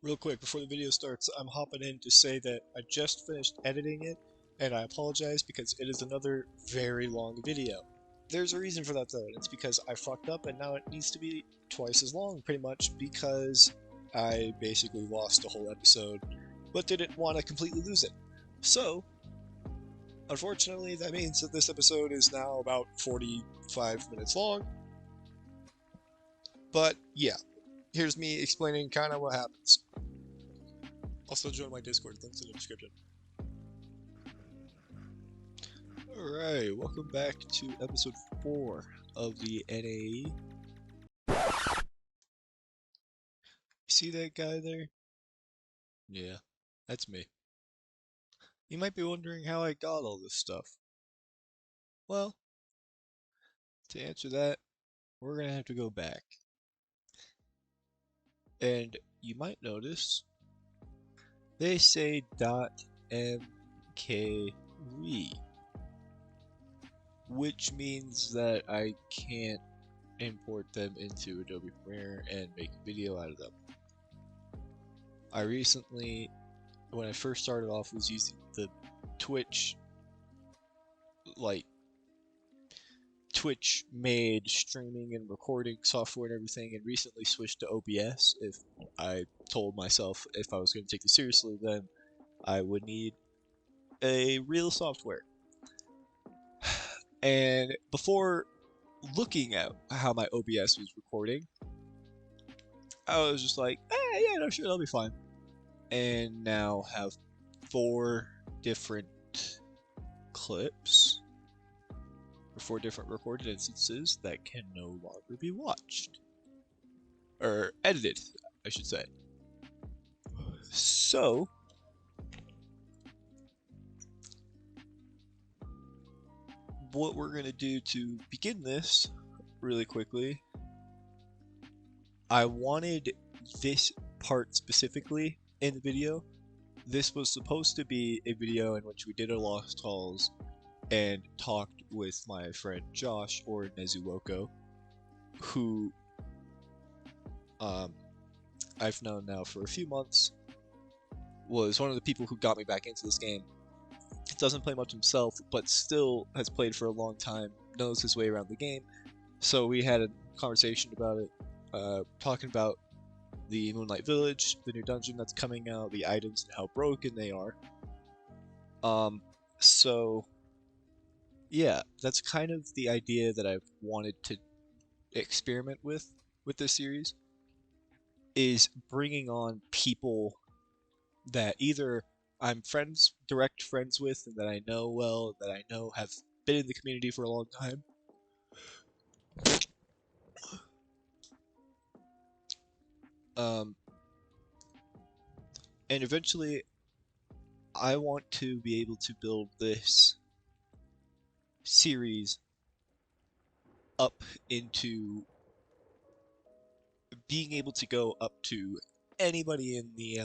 Real quick, before the video starts, I'm hopping in to say that I just finished editing it, and I apologize because it is another very long video. There's a reason for that though, and it's because I fucked up and now it needs to be twice as long, pretty much, because I basically lost a whole episode, but didn't want to completely lose it. So, unfortunately, that means that this episode is now about 45 minutes long, but yeah, here's me explaining kind of what happens. Also join my Discord, links in the description. Alright, welcome back to episode 4 of the NAE. See that guy there? Yeah, that's me. You might be wondering how I got all this stuff. Well, to answer that, we're gonna have to go back. And you might notice they say .mkv, which means that I can't import them into Adobe Premiere and make a video out of them. I recently, when I first started off, was using the Twitch made streaming and recording software and everything, and recently switched to OBS. If I told myself if I was going to take this seriously, then I would need a real software. And before looking at how my OBS was recording, I was just like, yeah, no, sure, that'll be fine. And now have 4 different clips, or 4 different recorded instances that can no longer be watched. Or edited, I should say. So, what we're going to do to begin this really quickly, I wanted this part specifically in the video. This was supposed to be a video in which we did a Lost Halls and talked with my friend Josh, or Nezuwuko, who I've known now for a few months, was one of the people who got me back into this game. Doesn't play much himself, but still has played for a long time, knows his way around the game. So we had a conversation about it, talking about the Moonlight Village, the new dungeon that's coming out, the items and how broken they are. So yeah, that's kind of the idea that I've wanted to experiment with this series, is bringing on people that either I'm direct friends with, and that I know well, that I know have been in the community for a long time. And eventually, I want to be able to build this series up into being able to go up to anybody in the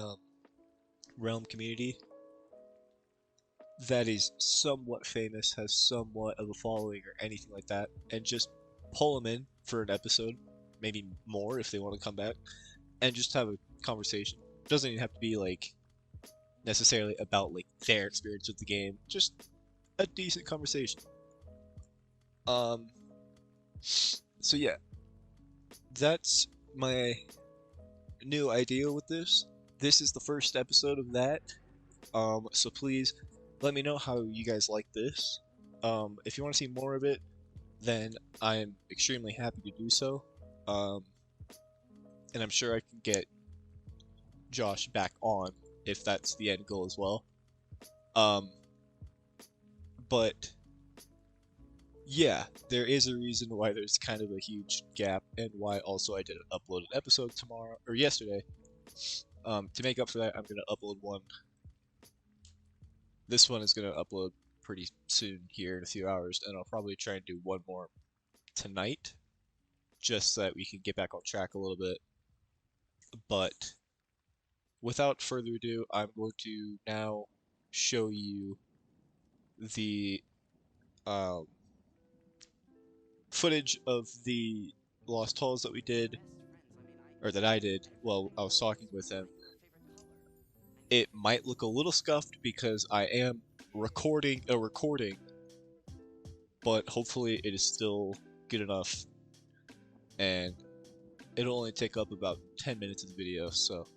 realm community that is somewhat famous, has somewhat of a following or anything like that, and just pull them in for an episode, maybe more if they want to come back, and just have a conversation. It doesn't even have to be like necessarily about like their experience with the game, just a decent conversation. So yeah, that's my new idea with this. This is the first episode of that. So please let me know how you guys like this. If you want to see more of it, then I'm extremely happy to do so. And I'm sure I can get Josh back on if that's the end goal as well. But yeah, there is a reason why there's kind of a huge gap, and why also I didn't upload an episode tomorrow or yesterday. To make up for that, I'm gonna upload one. This one is gonna upload pretty soon here in a few hours, and I'll probably try and do one more tonight, just so that we can get back on track a little bit. But without further ado, I'm going to now show you the footage of the Lost Halls that we did, or that I did while I was talking with him, It might look a little scuffed because I am recording a recording, but hopefully it is still good enough, and it'll only take up about 10 minutes of the video, so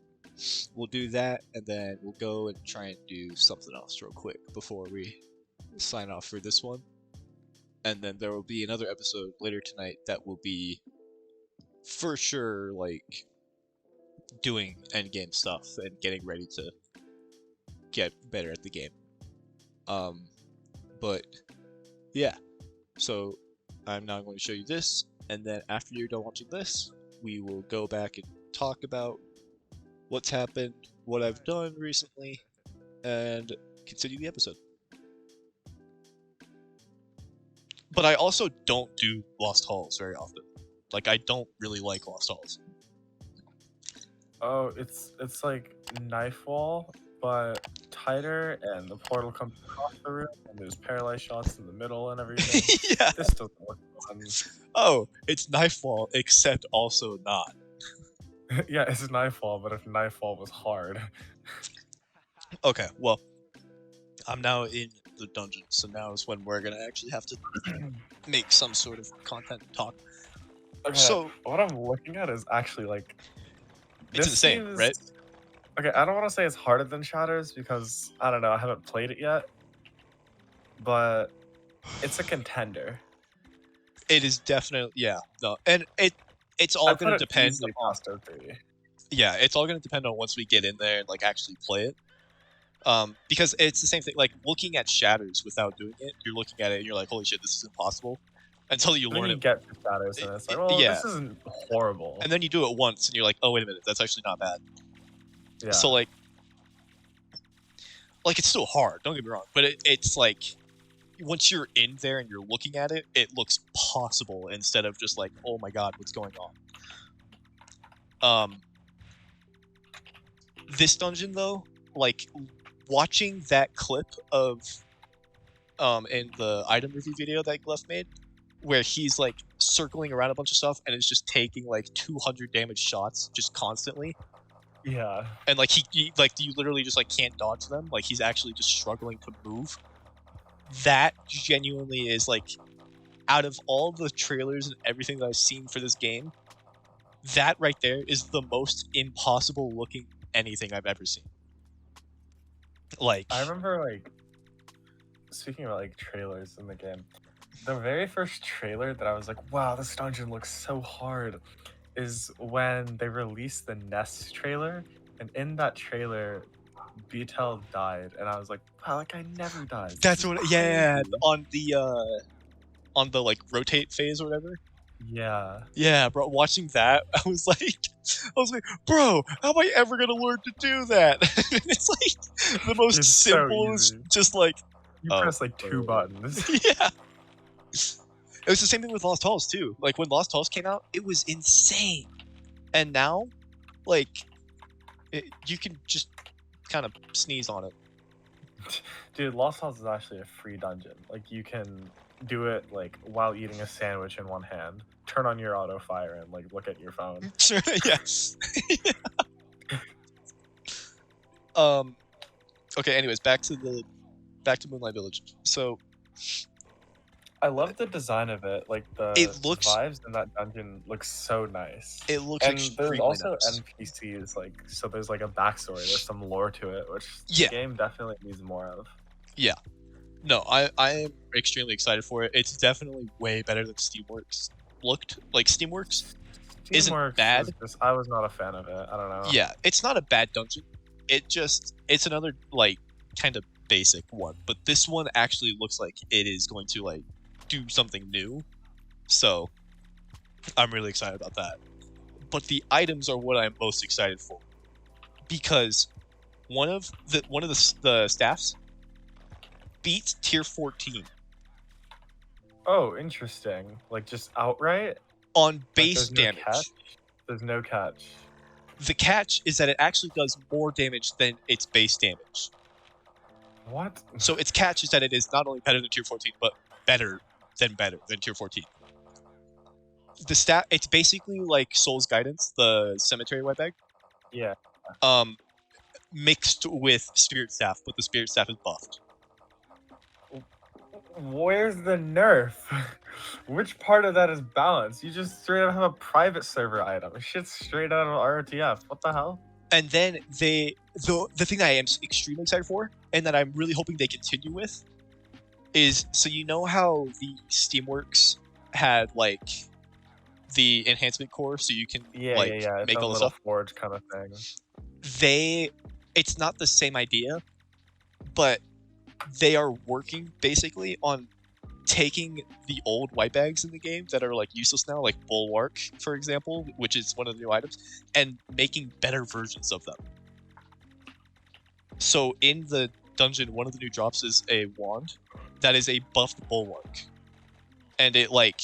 we'll do that, and then we'll go and try and do something else real quick before we sign off for this one. And then there will be another episode later tonight that will be for sure like doing endgame stuff and getting ready to get better at the game. But yeah, so I'm now going to show you this, and then after you're done watching this, we will go back and talk about what's happened, what I've done recently, and continue the episode. But I also don't do Lost Halls very often. Like, I don't really like Lost Halls. Oh, it's like knife wall, but tighter, and the portal comes across the room, and there's paralyzed shots in the middle and everything. Yeah. This doesn't look fun. Oh, it's Knifefall, except also not. Yeah, it's Knifefall, but if Knifefall was hard. Okay, well, I'm now in the dungeon, so now is when we're gonna actually have to make some sort of content talk. Okay, So what I'm looking at is actually like it's insane, right? Okay, I don't want to say it's harder than Shatters because I don't know, I haven't played it yet, but it's a contender. It is definitely, yeah, no, and it's all gonna depend on yeah, it's all gonna depend on once we get in there and like actually play it. Because it's the same thing, like looking at Shatters without doing it, you're looking at it and you're like, holy shit, this is impossible. Until you learn it. Get to Shatters and it's like, well, yeah. This isn't horrible. And then you do it once and you're like, oh wait a minute, that's actually not bad. Yeah. So like it's still hard, don't get me wrong, but it's like once you're in there and you're looking at it, it looks possible instead of just like, oh my god, what's going on? This dungeon though, like watching that clip of in the item review video that Glef made, where he's like circling around a bunch of stuff and it's just taking like 200 damage shots just constantly. Yeah. And like he like you literally just like can't dodge them. Like he's actually just struggling to move. That genuinely is like, out of all the trailers and everything that I've seen for this game, that right there is the most impossible looking anything I've ever seen. Like, I remember, like, speaking about like trailers in the game, the very first trailer that I was like, wow, this dungeon looks so hard, is when they released the Nest trailer, and in that trailer Beatel died, and I was like, wow, that guy never dies. That's what, yeah, on the like rotate phase or whatever. Yeah, bro, watching that, I was like, bro, how am I ever gonna learn to do that? It's like the most simple, so just like you press like 2 buttons. Yeah. It was the same thing with Lost Halls too. Like when Lost Halls came out, it was insane, and now, like, you can just kind of sneeze on it. Dude, Lost Halls is actually a free dungeon. Like, you can do it like while eating a sandwich in one hand, turn on your auto fire, and like look at your phone. Sure, yes. Okay, anyways, back to Moonlight Village. So I love the design of it. Like the vibes in that dungeon look so nice. It looks extremely nice. There's also NPCs, like, so there's like a backstory, there's some lore to it, which the game definitely needs more of. Yeah. No, I am extremely excited for it. It's definitely way better than Steamworks looked. Like Steamworks isn't bad. I was not a fan of it. I don't know. Yeah, it's not a bad dungeon. It's another like kind of basic one, but this one actually looks like it is going to like do something new. So I'm really excited about that. But the items are what I'm most excited for, because one of the staffs beats tier 14. Oh, interesting. Like just outright? On base damage. There's no catch. The catch is that it actually does more damage than its base damage. What? So its catch is that it is not only better than tier 14, but better than tier 14. The stat, it's basically like Soul's Guidance, the cemetery white bag. Yeah. mixed with Spirit Staff, but the Spirit Staff is buffed. Where's the nerf? Which part of that is balanced? You just straight up have a private server item. Shit's straight out of ROTF. What the hell? And then the thing that I am extremely excited for, and that I'm really hoping they continue with, is so you know how the Steamworks had like the enhancement core, so you can It's make a all this little stuff. forge kind of thing. It's not the same idea, but they are working basically on taking the old white bags in the game that are like useless now, like Bulwark, for example, which is one of the new items, and making better versions of them. So in the dungeon, one of the new drops is a wand that is a buffed Bulwark, and it like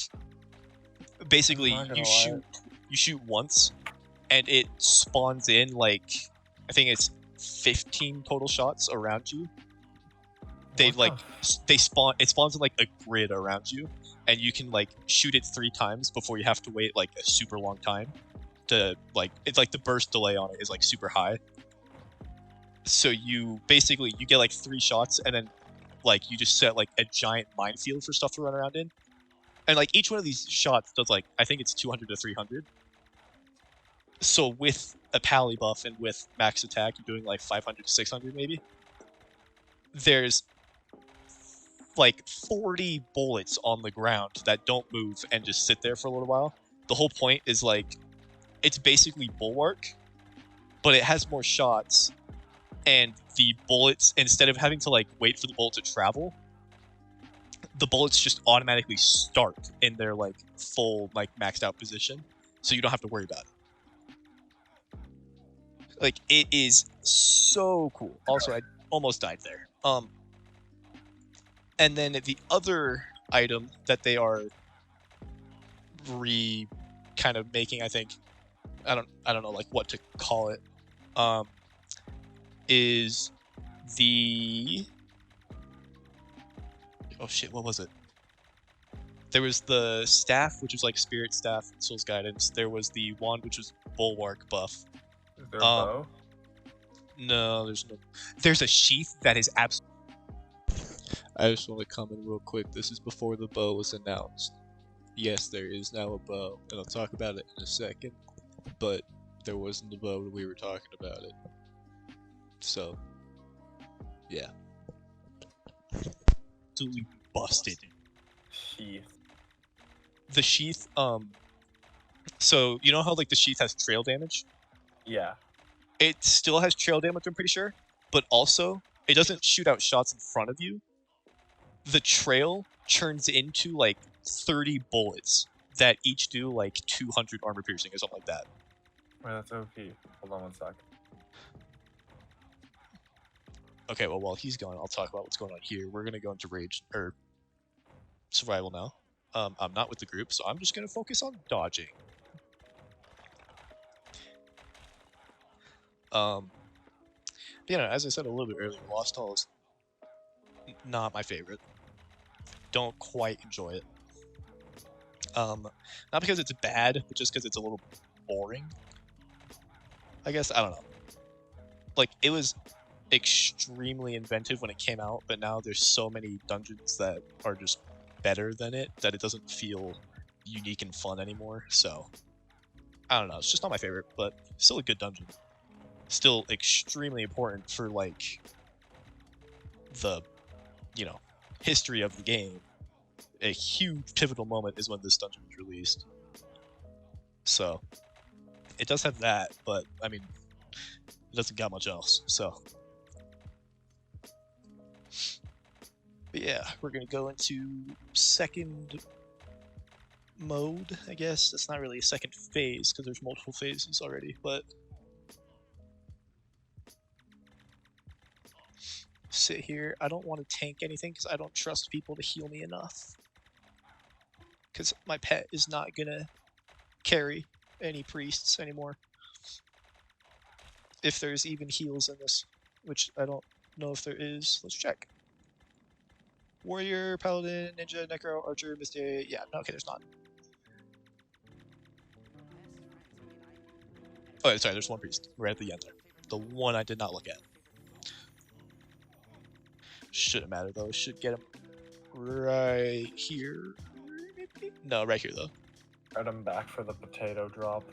basically you shoot once, and it spawns in like I think it's 15 total shots around you. It spawns in like a grid around you, and you can like shoot it 3 times before you have to wait like a super long time to like it's like the burst delay on it is like super high. So you get like 3 shots, and then like you just set like a giant minefield for stuff to run around in. And like each one of these shots does like I think it's 200 to 300. So with a pally buff and with max attack, you're doing like 500 to 600 maybe. There's like 40 bullets on the ground that don't move and just sit there for a little while. The whole point is like it's basically Bulwark, but it has more shots, and the bullets, instead of having to like wait for the bullet to travel, the bullets just automatically start in their like full like maxed out position, so you don't have to worry about it. Like it is so cool. Also, I almost died there. And then the other item that they are kind of making, I think, I don't know like what to call it, is the oh shit, what was it? There was the staff, which was like Spirit Staff and Soul's Guidance. There was the wand, which was Bulwark buff. Is there a bow? No, there's no. There's a sheath that is absolutely. I just want to comment real quick. This is before the bow was announced. Yes, there is now a bow, and I'll talk about it in a second. But there wasn't the bow when we were talking about it. So, yeah. Absolutely busted. Sheath. The sheath, so you know how like the sheath has trail damage? Yeah. It still has trail damage, I'm pretty sure, but also it doesn't shoot out shots in front of you. The trail turns into like 30 bullets that each do like 200 armor piercing or something like that. Wait, that's OP. Hold on one sec. Okay, well, while he's gone, I'll talk about what's going on here. We're gonna go into rage or survival now. I'm not with the group, so I'm just gonna focus on dodging. You know, as I said a little bit earlier, Lost Hall is not my favorite. Don't quite enjoy it. Not because it's bad, but just because it's a little boring. I guess, I don't know. Like, it was extremely inventive when it came out, but now there's so many dungeons that are just better than it that it doesn't feel unique and fun anymore. So, I don't know. It's just not my favorite, but still a good dungeon. Still extremely important for, like, the, you know, history of the game. A huge pivotal moment is when this dungeon was released. So, it does have that, but, I mean, it doesn't got much else, so. But yeah, we're gonna go into second mode, I guess. It's not really a second phase, because there's multiple phases already, but... sit here. I don't want to tank anything, because I don't trust people to heal me enough. Because my pet is not gonna carry any priests anymore. If there's even heals in this, which I don't know if there is. Let's check. Warrior, Paladin, Ninja, Necro, Archer, Mystic. Yeah, no, okay, there's not. Oh, sorry, there's one priest. We're at the end there. The one I did not look at. Shouldn't matter though. Should get him right here. No, right here though. Right, I'm back for the potato drop.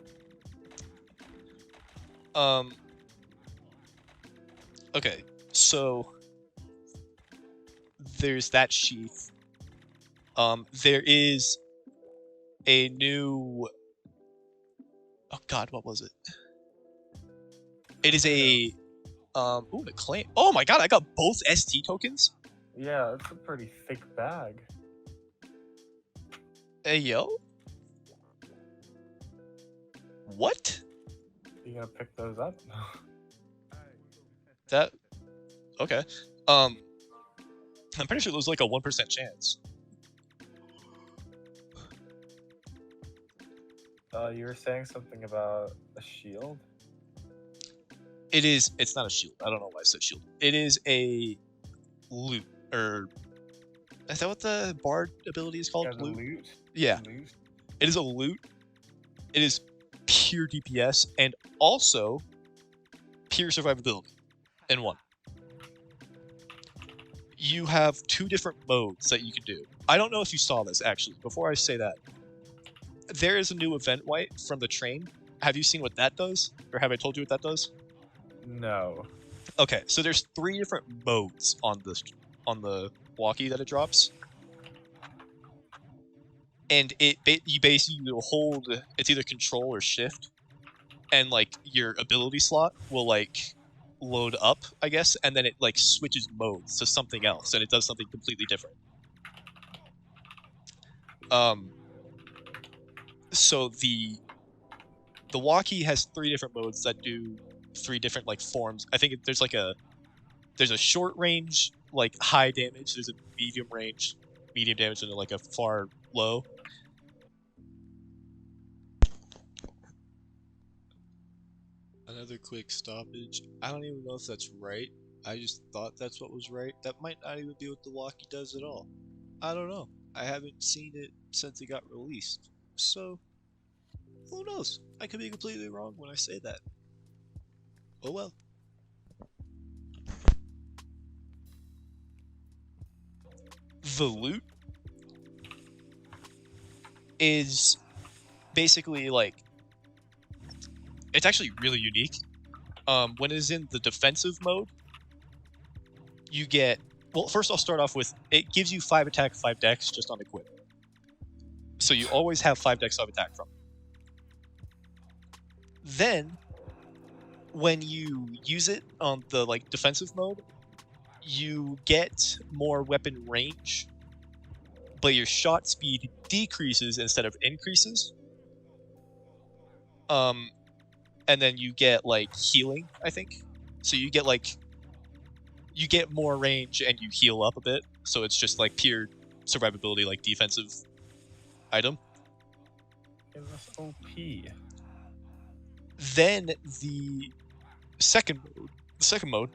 Okay, so there's that sheath. There is a new. Oh God, what was it? It is a. Ooh, a claim. Oh my God, I got both ST tokens. Yeah, it's a pretty thick bag. Hey yo. What? You gonna pick those up? That. Okay. I'm pretty sure there's like a 1% chance. You were saying something about a shield? It is. It's not a shield. I don't know why I said shield. It is a loot. Or is that what the bard ability is called? Yeah, loot? Yeah. Loot? It is a loot. It is pure DPS and also pure survivability in one. You have 2 different modes that you can do. I don't know if you saw this actually. Before I say that, there is a new event white from the train. Have you seen what that does? Or have I told you what that does? No. Okay, so there's 3 different modes on the walkie that it drops. And you basically hold, it's either control or shift, and like your ability slot will like load up, I guess, and then it like switches modes to something else, and it does something completely different. So the walkie has 3 different modes that do 3 different like forms. I think there's a short range, like high damage. There's a medium range, medium damage, and like a far low. Another quick stoppage. I don't even know if that's right. I just thought that's what was right. That might not even be what the walkie does at all. I don't know. I haven't seen it since it got released. So, who knows? I could be completely wrong when I say that. Oh well. The loot is basically like, it's actually really unique. When it is in the defensive mode, you get, well, first I'll start off with, it gives you 5 attack, 5 dex just on equip. So you always have 5 dex, 5 attack from it. Then, when you use it on the like defensive mode, you get more weapon range, but your shot speed decreases instead of increases. And then you get like healing, I think. So you get more range and you heal up a bit. So it's just like pure survivability, like defensive item. That's OP. Then the second mode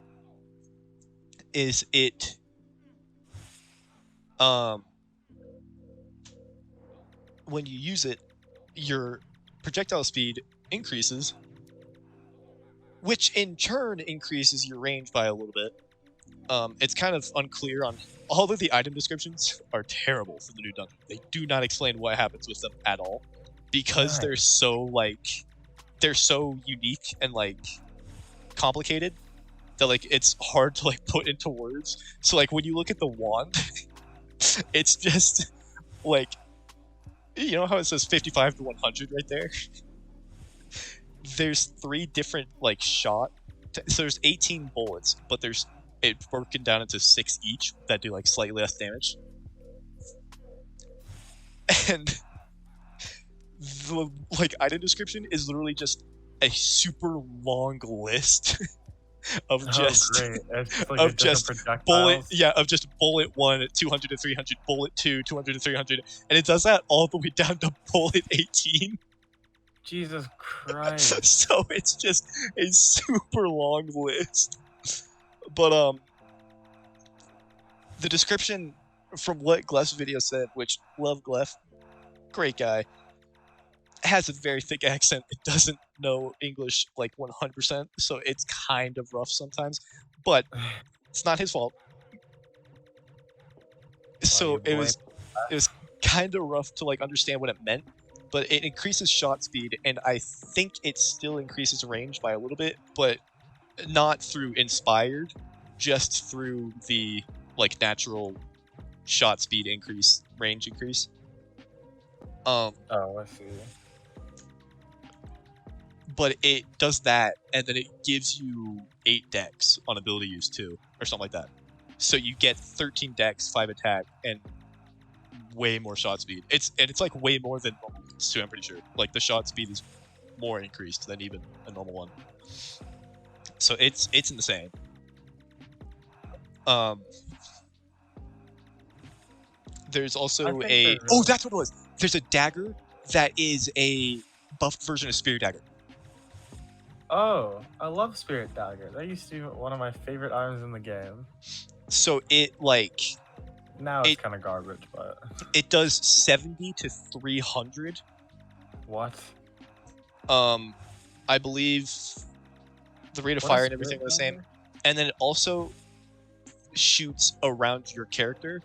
is it when you use it, your projectile speed increases, which in turn increases your range by a little bit. It's kind of unclear on all of the item descriptions are terrible for the new dungeon. They do not explain what happens with them at all because they're so unique and like complicated that like it's hard to like put into words. So like when you look at the wand, it's just like, you know how it says 55 to 100 right there? There's 3 different like so there's 18 bullets, but there's it broken down into 6 each that do like slightly less damage. And the like item description is literally just a super long list of just of just bullet of just bullet 1 at 200 to 300, bullet 2 200 to 300, and it does that all the way down to bullet 18. Jesus Christ. So it's just a super long list. But the description from what Glef's video said, which love Glef, great guy. has a very thick accent. It doesn't know English like 100%, so it's kind of rough sometimes. But it's not his fault. Well, So you blame. it was kind of rough to like understand what it meant. But it increases shot speed, and I think it still increases range by a little bit, but not through inspired, just through the like natural shot speed increase, range increase. Oh, I see. But it does that, and then it gives you 8 decks on ability use too, or something like that. So you get 13 decks, 5 attack, and way more shot speed. It's like way more than normal ones too. I'm pretty sure. Like the shot speed is more increased than even a normal one. So it's insane. There's also a that's what it was. There's a dagger that is a buffed version of Spirit Dagger. Oh, I love Spirit Dagger. That used to be one of my favorite items in the game. So it like now it's kind of garbage, but it does 70 to 300. What? I believe the rate of fire and everything are the same, and then it also shoots around your character.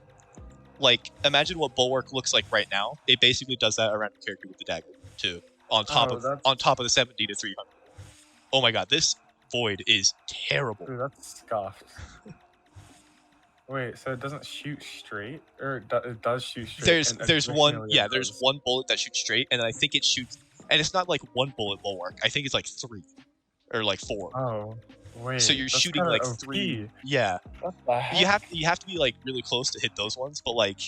Like, imagine what Bulwark looks like right now. It basically does that around your character with the dagger too. On top of the 70 to 300. Oh my god, this void is terrible. Dude, that's scuffed. Wait, so it doesn't shoot straight, or it does shoot straight? There's one bullet that shoots straight, and I think it shoots, and it's not like one bullet Bulwark. I think it's like 3 or like 4. Oh. Wait, so you're shooting like OP. 3. Yeah. What the heck? You have to be like really close to hit those ones, but like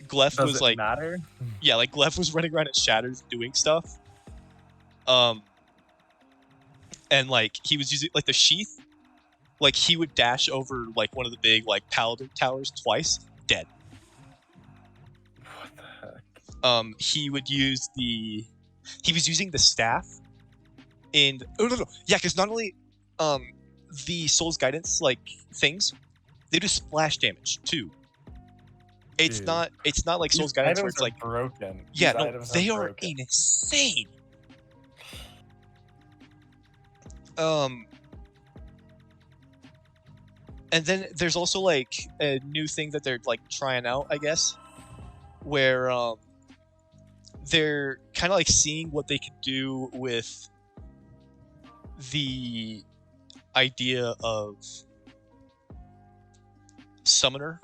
Gleph was like matter? Yeah, like Gleph was running around in shatters doing stuff. And like he was using like the sheath, like he would dash over like one of the big like paladin towers twice, dead. What the heck? He was using the staff and yeah, because not only the Soul's Guidance like things, they do splash damage too. It's not like Soul's Guidance where it's like broken. Yeah, no, they are insane. And then there's also like a new thing that they're like trying out, I guess, where they're kind of like seeing what they can do with the idea of summoner,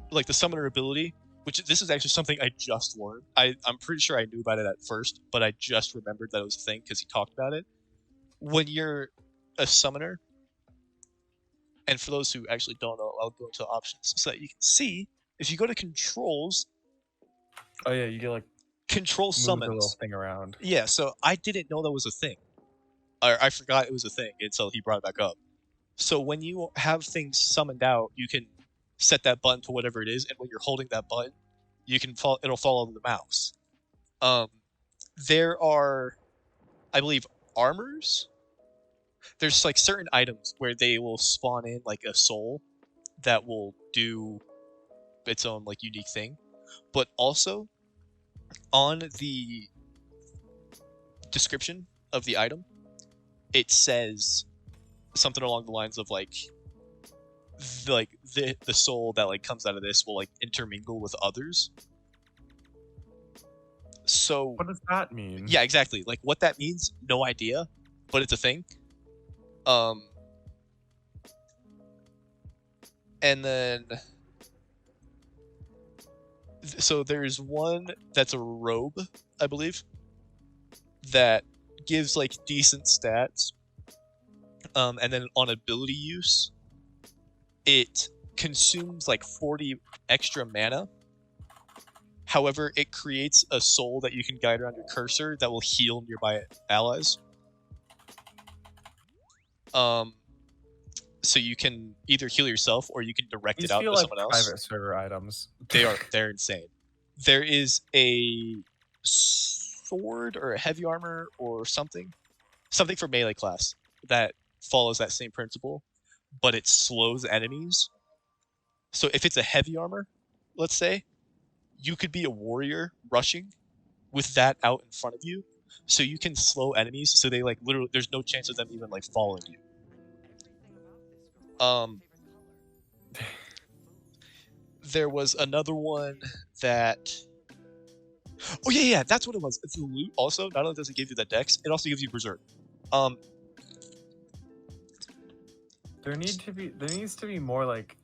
like the summoner ability, which this is actually something I just learned. I'm pretty sure I knew about it at first, but I just remembered that it was a thing because he talked about it. When you're a summoner, and for those who actually don't know, I'll go into options so that you can see. If you go to controls, oh yeah, you get like control summons. The little thing around. Yeah, so I didn't know that was a thing. I forgot it was a thing until he brought it back up. So when you have things summoned out, you can set that button to whatever it is, and when you're holding that button, it'll follow the mouse. There are, I believe, armors. There's like certain items where they will spawn in like a soul that will do its own like unique thing, but also on the description of the item, it says something along the lines of like the soul that like comes out of this will like intermingle with others. So what does that mean? Yeah, exactly. Like what that means, no idea, but it's a thing. And then so there's one that's a robe, I believe, that gives like decent stats. And then on ability use, it consumes like 40 extra mana. However, it creates a soul that you can guide around your cursor that will heal nearby allies. So you can either heal yourself or you can direct it out to someone else. Private server items. They're insane. There is a sword or a heavy armor or something for melee class that follows that same principle, but it slows enemies. So if it's a heavy armor, let's say, you could be a warrior rushing, with that out in front of you, so you can slow enemies. So they like literally, there's no chance of them even like following you. There was another one that. Oh yeah, that's what it was. It's the loot. Also, not only does it give you the dex, it also gives you berserk. There needs to be more like,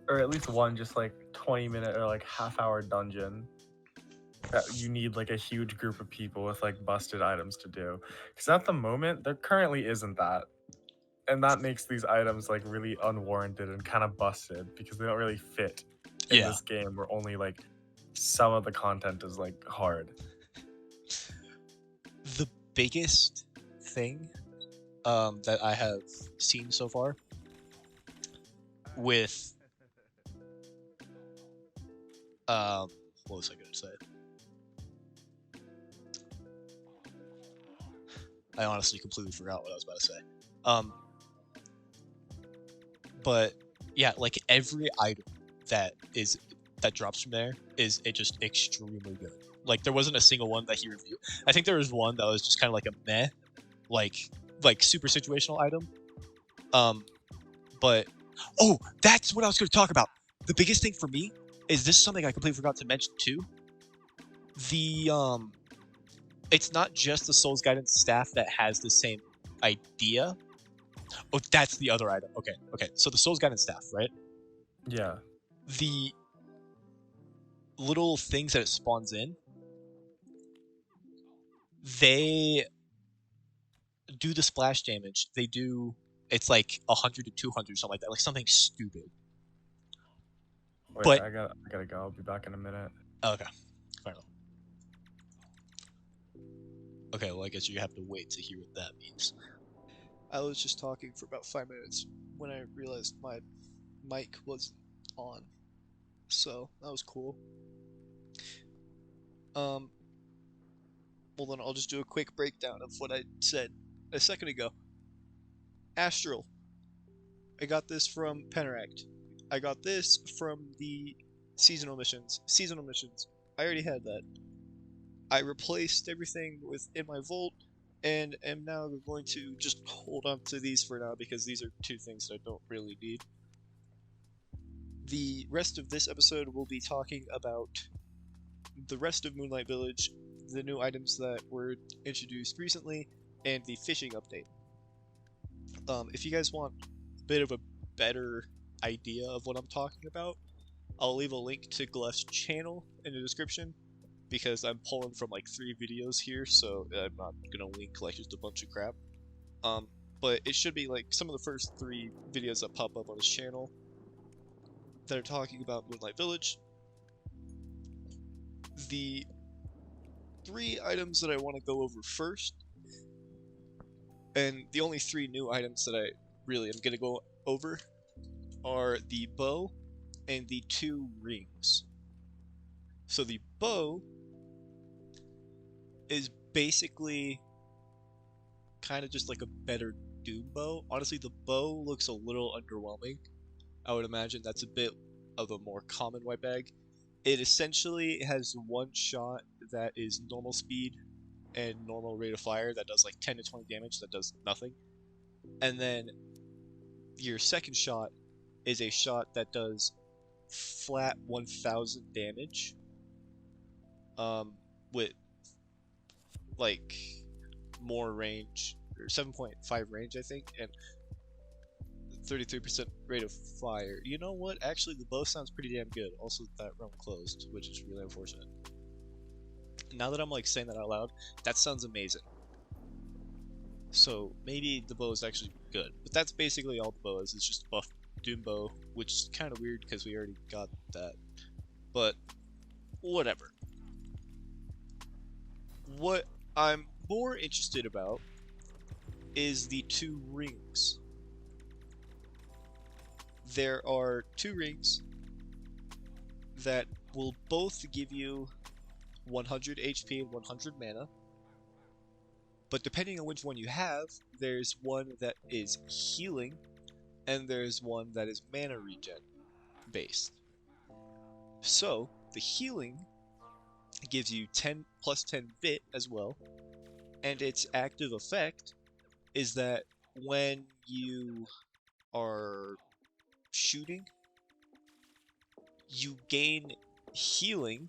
or at least one just like 20-minute or like half-hour dungeon that you need like a huge group of people with like busted items to do. Because at the moment there currently isn't that, and that makes these items like really unwarranted and kind of busted because they don't really fit in Yeah, this game where only like some of the content is like hard. the biggest thing that I have seen so far with what was I gonna say? I honestly completely forgot what I was about to say. But yeah, like every item that drops from there is it just extremely good. Like there wasn't a single one that he reviewed. I think there was one that was just kind of like a meh, like super situational item. But oh, that's what I was going to talk about. The biggest thing for me is this is something I completely forgot to mention too. The it's not just the Souls Guidance staff that has the same idea. Oh, that's the other item. Okay. So the Souls Guidance staff, right? Yeah. The little things that it spawns in, they do the splash damage. They do. It's like 100 to 200, something like that. Like something stupid. Wait, But I gotta go. I'll be back in a minute. okay, fair enough. Okay, well I guess you have to wait to hear what that means. I was just talking for about 5 minutes when I realized my mic wasn't on, so that was cool. Well then I'll just do a quick breakdown of what I said a second ago. Astral. I got this from Penteract. I got this from the seasonal missions. Seasonal missions. I already had that. I replaced everything within my vault, and am now going to just hold on to these for now because these are two things that I don't really need. The rest of this episode will be talking about the rest of Moonlight Village, the new items that were introduced recently, and the fishing update. If you guys want a bit of a better idea of what I'm talking about, I'll leave a link to Glef's channel in the description because I'm pulling from like 3 videos here, so I'm not gonna link like just a bunch of crap. But it should be like some of the first 3 videos that pop up on his channel that are talking about Moonlight Village. The 3 items that I want to go over first, and the only 3 new items that I really am gonna go over, are the bow and the 2 rings. So the bow is basically kind of just like a better Doom bow. Honestly, the bow looks a little underwhelming. I would imagine that's a bit of a more common white bag. It essentially has one shot that is normal speed and normal rate of fire that does like 10 to 20 damage, that does nothing. And then your second shot is a shot that does flat 1000 damage with like more range, or 7.5 range I think, and 33% rate of fire. You know what? Actually, the bow sounds pretty damn good. Also, that realm closed, which is really unfortunate. Now that I'm like saying that out loud, that sounds amazing. So maybe the bow is actually good, but that's basically all the bow is. It's just buff Doom bow, which is kind of weird because we already got that. But whatever. What I'm more interested about is the 2 rings. There are 2 rings that will both give you 100 HP and 100 mana. But depending on which one you have, there's one that is healing, and there's one that is mana regen based. So, the healing It gives you 10 plus 10 vit as well, and its active effect is that when you are shooting, you gain healing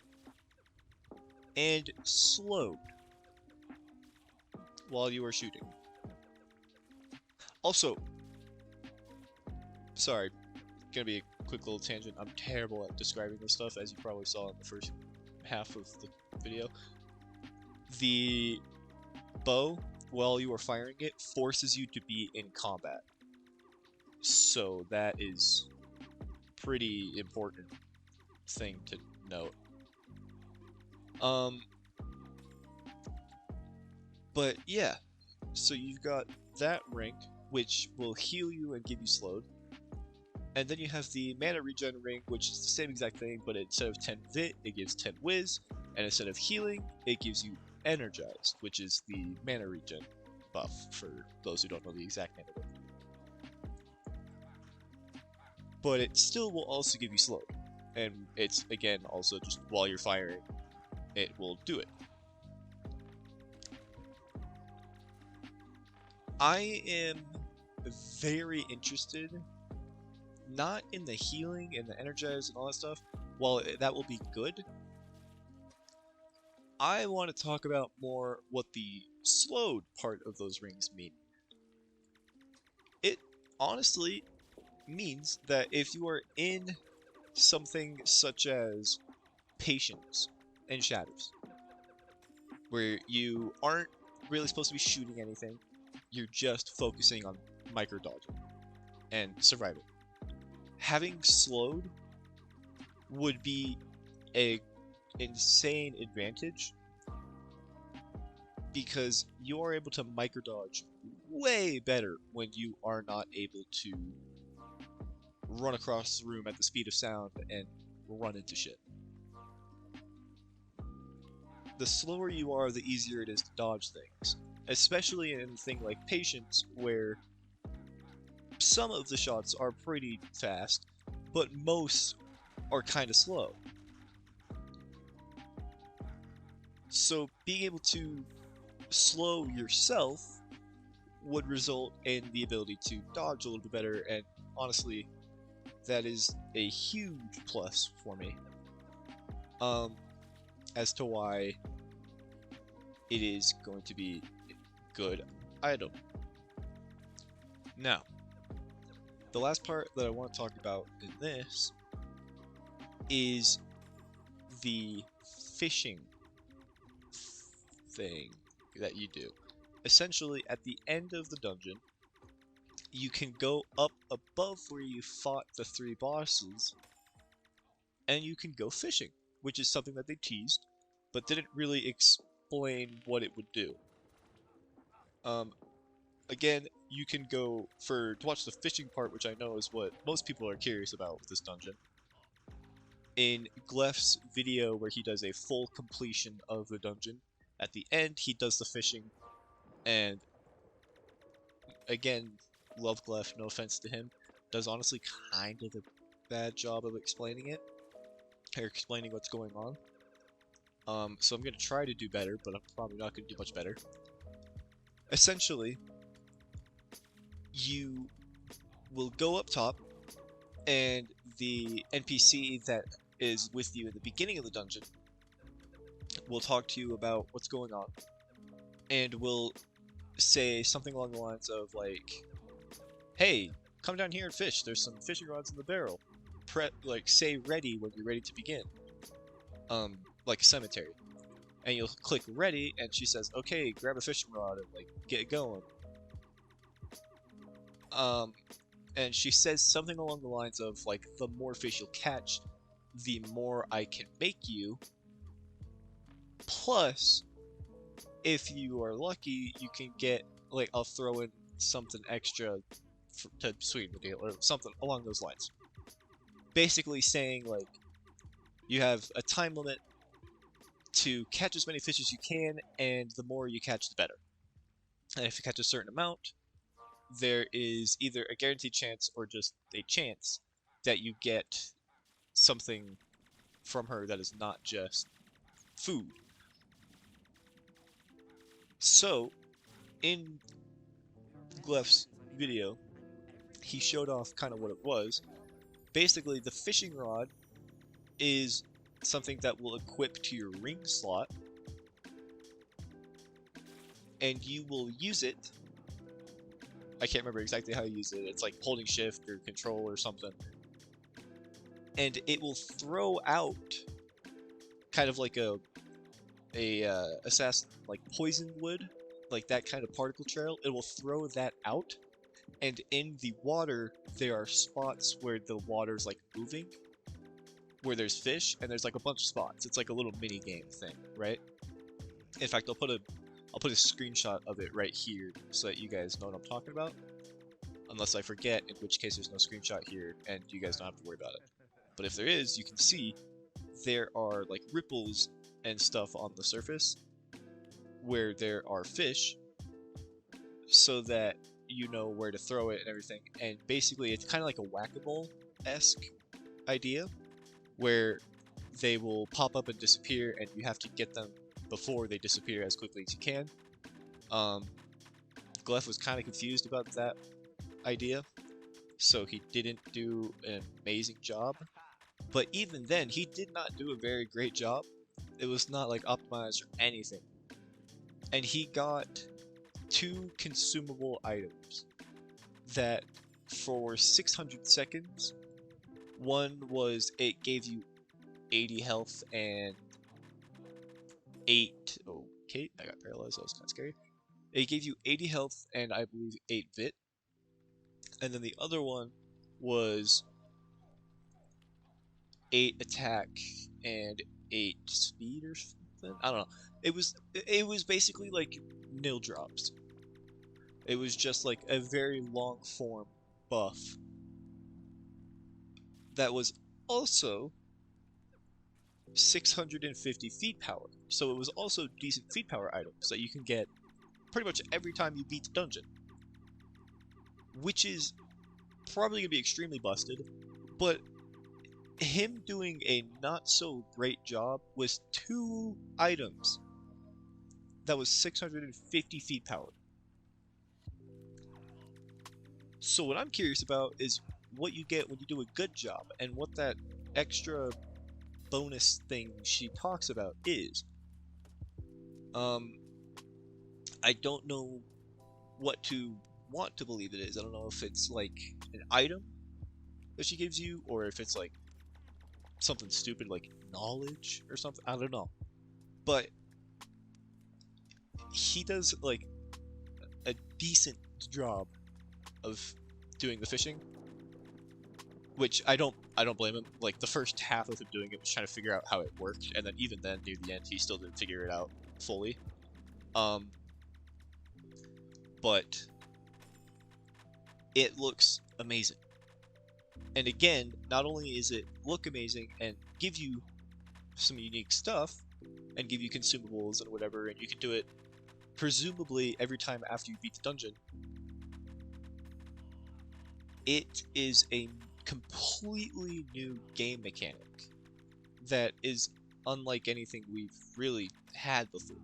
and slowed while you are shooting. Also, sorry, gonna be a quick little tangent. I'm terrible at describing this stuff, as you probably saw in the first half of the video. The bow, while you are firing it, forces you to be in combat. So that is pretty important thing to note. But yeah, so you've got that ring, which will heal you and give you slowed. And then you have the mana regen ring, which is the same exact thing, but instead of 10 vit, it gives 10 whiz, and instead of healing, it gives you energized, which is the mana regen buff for those who don't know the exact name of it. But it still will also give you slowed, and it's again also just while you're firing, it will do it. I am very interested, not in the healing and the energize and all that stuff, while that will be good. I want to talk about more what the slowed part of those rings mean. It honestly means that if you are in something such as Patience and Shatters, where you aren't really supposed to be shooting anything, you're just focusing on micro dodging and surviving. Having slowed would be a insane advantage because you are able to micro dodge way better when you are not able to run across the room at the speed of sound and run into shit. The slower you are, the easier it is to dodge things, especially in a thing like Patience, where some of the shots are pretty fast, but most are kind of slow. So being able to slow yourself would result in the ability to dodge a little bit better, and honestly, that is a huge plus for me. As to why it is going to be a good item. Now, the last part that I want to talk about in this is the fishing thing that you do. Essentially, at the end of the dungeon, you can go up above where you fought the 3 bosses, and you can go fishing, which is something that they teased, but didn't really explain what it would do. Again, you can go to watch the fishing part, which I know is what most people are curious about with this dungeon. In Glef's video where he does a full completion of the dungeon, at the end he does the fishing, and again, love Glef, no offense to him, does honestly kind of a bad job of explaining it, or explaining what's going on. So I'm going to try to do better, but I'm probably not going to do much better. Essentially, you will go up top, and the NPC that is with you in the beginning of the dungeon will talk to you about what's going on, and will say something along the lines of like, "Hey, come down here and fish. There's some fishing rods in the barrel. Say ready when you're ready to begin." Like a cemetery. And you'll click ready, and she says, "Okay, grab a fishing rod and like get it going." And she says something along the lines of like, "The more fish you'll catch, the more I can make you. Plus, if you are lucky, you can get like I'll throw in something extra to sweeten the deal," or something along those lines. Basically saying like, you have a time limit to catch as many fish as you can, and the more you catch, the better. And if you catch a certain amount, there is either a guaranteed chance or just a chance that you get something from her that is not just food. So, in Glef's video, he showed off kind of what it was. Basically, the fishing rod is something that will equip to your ring slot, and you will use it. I can't remember exactly how you use it. It's like holding shift or control or something. And it will throw out kind of like a assassin, like poison wood, like that kind of particle trail. It will throw that out, and in the water there are spots where the water's like moving, where there's fish, and there's like a bunch of spots. It's like a little mini game thing, right? In fact, I'll put a screenshot of it right here so that you guys know what I'm talking about. Unless I forget, in which case there's no screenshot here, and you guys don't have to worry about it. But if there is, you can see there are like ripples and stuff on the surface where there are fish, so that you know where to throw it and everything. And basically, it's kind of like a whack-a-mole-esque idea, where they will pop up and disappear, and you have to get them before they disappear as quickly as you can. Glef was kind of confused about that idea, so he didn't do an amazing job. But even then, he did not do a very great job. It was not like optimized or anything. And he got 2 consumable items that for 600 seconds, one was it gave you 80 health and 8... Okay, I got paralyzed, that was kind of scary. It gave you 80 health and I believe 8 vit. And then the other one was 8 attack and 8 speed or something. I don't know. It was basically like nil drops. It was just like a very long form buff that was also 650 feet power. So it was also decent feet power items that you can get pretty much every time you beat the dungeon. Which is probably going to be extremely busted, but him doing a not so great job with 2 items that was 650 feet power. So what I'm curious about is what you get when you do a good job, and what that extra bonus thing she talks about is. I don't know what to want to believe it is. I don't know if it's like an item that she gives you, or if it's like something stupid like knowledge or something. I don't know. But he does like a decent job of doing the fishing, which I don't blame him. Like the first half of him doing it was trying to figure out how it worked, and then even then near the end he still didn't figure it out fully. But it looks amazing. And again, not only is it look amazing and give you some unique stuff and give you consumables and whatever, and you can do it presumably every time after you beat the dungeon, it is a completely new game mechanic that is unlike anything we've really had before.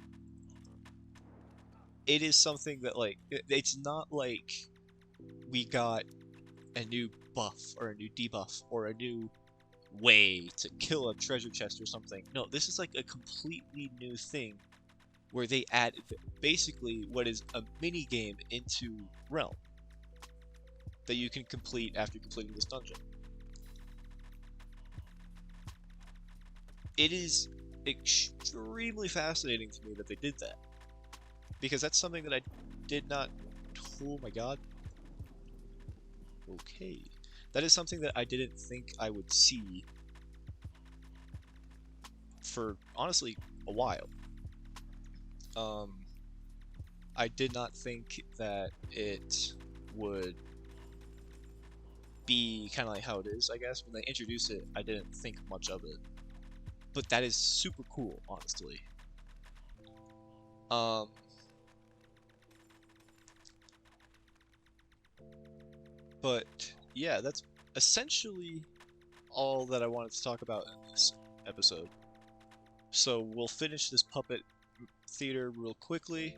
It is something that, like, it's not like we got a new buff or a new debuff or a new way to kill a treasure chest or something. No, this is like a completely new thing where they add basically what is a mini game into Realm that you can complete after completing this dungeon. It is extremely fascinating to me that they did that, because that's something that I did not... Oh my god. Okay. That is something that I didn't think I would see for, honestly, a while. I did not think that it would be kind of like how it is, I guess. When they introduced it, I didn't think much of it. But that is super cool, honestly. But yeah, that's essentially all that I wanted to talk about in this episode. So we'll finish this puppet theater real quickly,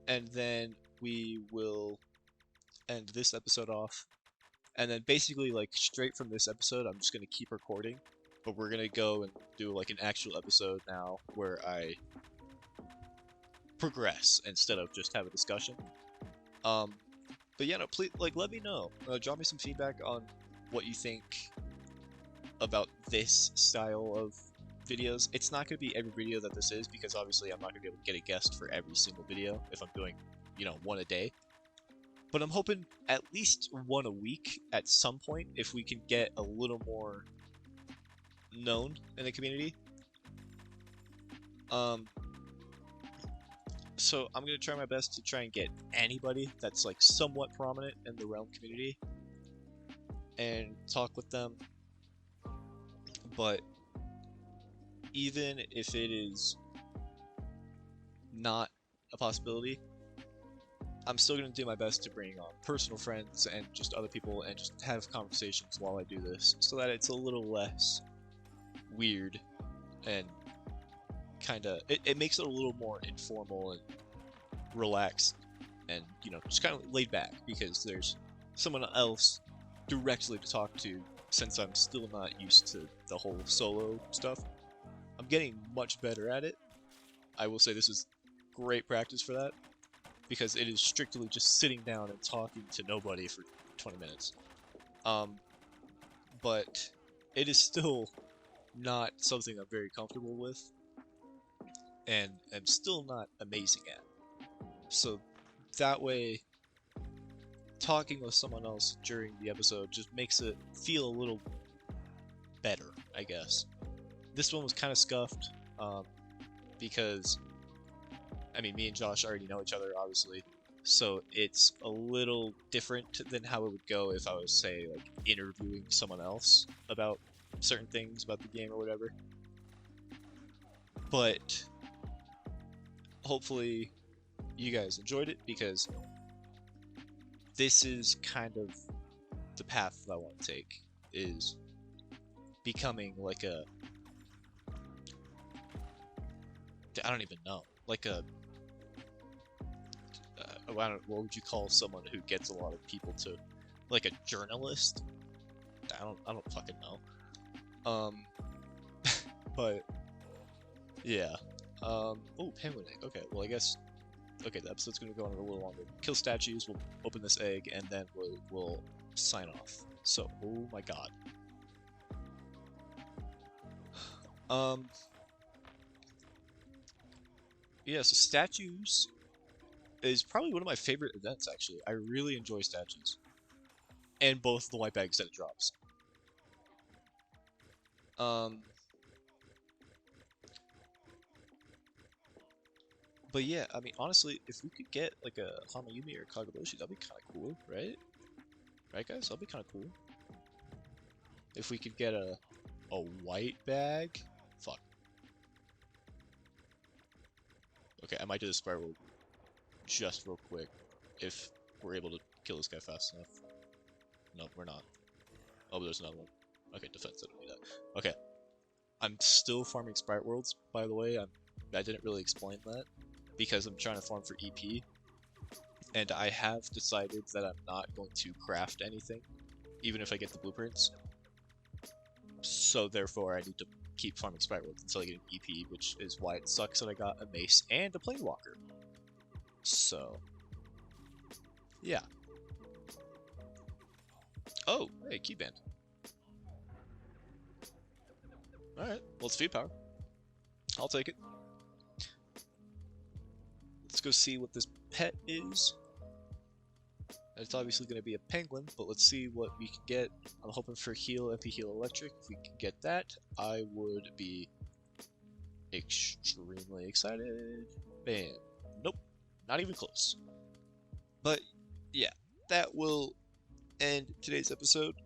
and then we will end this episode off. And then basically, like, straight from this episode, I'm just gonna keep recording, but we're gonna go and do like an actual episode now where I progress instead of just have a discussion. Um, but yeah, no, please, like, let me know. Drop me some feedback on what you think about this style of videos. It's not going to be every video that this is, because obviously I'm not going to be able to get a guest for every single video if I'm doing, one a day. But I'm hoping at least one a week at some point if we can get a little more known in the community. So I'm going to try my best to try and get anybody that's like somewhat prominent in the Realm community and talk with them. But even if it is not a possibility, I'm still going to do my best to bring on personal friends and just other people and just have conversations while I do this, so that it's a little less weird and it makes it a little more informal and relaxed and, just kind of laid back, because there's someone else directly to talk to, since I'm still not used to the whole solo stuff. I'm getting much better at it. I will say this is great practice for that, because it is strictly just sitting down and talking to nobody for 20 minutes. But it is still not something I'm very comfortable with, and I'm still not amazing at. So that way, talking with someone else during the episode just makes it feel a little better, I guess. This one was kind of scuffed, because, I mean, me and Josh already know each other, obviously, so it's a little different than how it would go if I was, say, like, interviewing someone else about certain things about the game or whatever. But hopefully you guys enjoyed it, because this is kind of the path that I want to take, is becoming like a, I don't even know, like a, I don't, what would you call someone who gets a lot of people to, like a journalist? I don't fucking know. But yeah. Oh, penguin egg. Okay, well, I guess. Okay, the episode's gonna go on a little longer. Kill statues. We'll open this egg, and then we'll sign off. So, oh my god. Yeah. So statues is probably one of my favorite events. Actually, I really enjoy statues, and both the white bags that it drops. But yeah, I mean, honestly, if we could get like a Hamayumi or Kageboshi, that'd be kind of cool, right? Right, guys? That'd be kind of cool. If we could get a white bag. Fuck. Okay, I might do the spiral just real quick if we're able to kill this guy fast enough. No, we're not. Oh, but there's another one. Okay, defense, I don't need that. Okay. I'm still farming Sprite Worlds, by the way. I didn't really explain that, because I'm trying to farm for EP, and I have decided that I'm not going to craft anything, even if I get the blueprints. So therefore, I need to keep farming Sprite Worlds until I get an EP, which is why it sucks that I got a mace and a Planewalker. So, yeah. Oh, hey, Keyband. Alright, well, it's feed power. I'll take it. Let's go see what this pet is. It's obviously going to be a penguin, but let's see what we can get. I'm hoping for heal, MP heal electric. If we can get that, I would be extremely excited. Bam. Nope. Not even close. But, yeah. That will end today's episode.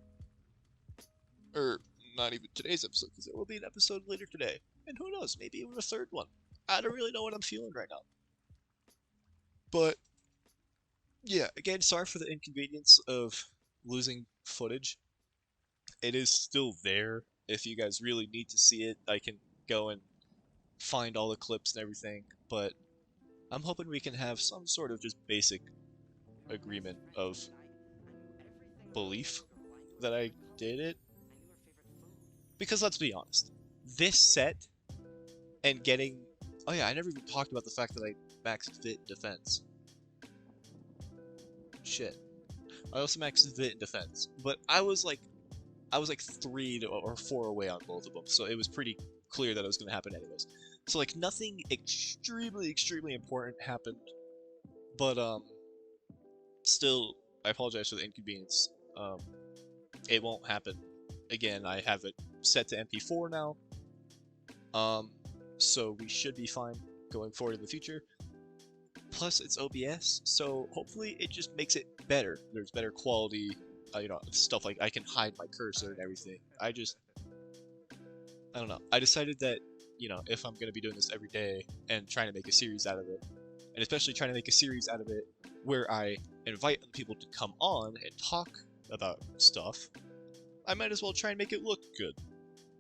Or, not even today's episode, because there will be an episode later today. And who knows, maybe even a third one. I don't really know what I'm feeling right now. But, yeah, again, sorry for the inconvenience of losing footage. It is still there. If you guys really need to see it, I can go and find all the clips and everything, but I'm hoping we can have some sort of just basic agreement of belief that I did it. Because let's be honest, this set and getting. Oh yeah, I never even talked about the fact that I maxed Vit defense. Shit. I also maxed Vit in defense, but I was like 3 or 4 away on both of them, so it was pretty clear that it was going to happen anyways. So like nothing extremely important happened, but still I apologize for the inconvenience. It won't happen again. I have it set to MP4 now, um, so we should be fine going forward in the future. Plus, it's OBS, so hopefully it just makes it better. There's better quality, stuff like I can hide my cursor and everything. I don't know. I decided that, if I'm gonna be doing this every day and trying to make a series out of it, and especially trying to make a series out of it where I invite other people to come on and talk about stuff, I might as well try and make it look good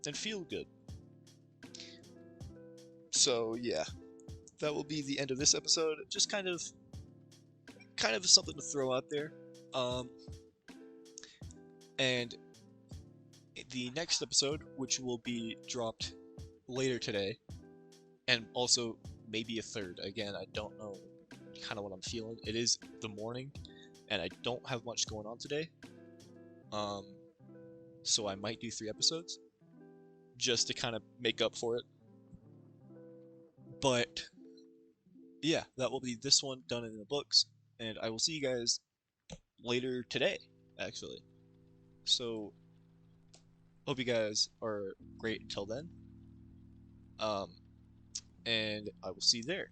and feel good. So yeah, that will be the end of this episode. Just kind of something to throw out there. Um, and the next episode, which will be dropped later today, and also maybe a third. Again, I don't know kind of what I'm feeling. It is the morning, and I don't have much going on today. Um, so I might do 3 episodes just to kind of make up for it. But yeah, that will be this one done in the books, and I will see you guys later today, actually. So hope you guys are great until then. Um, and I will see you there.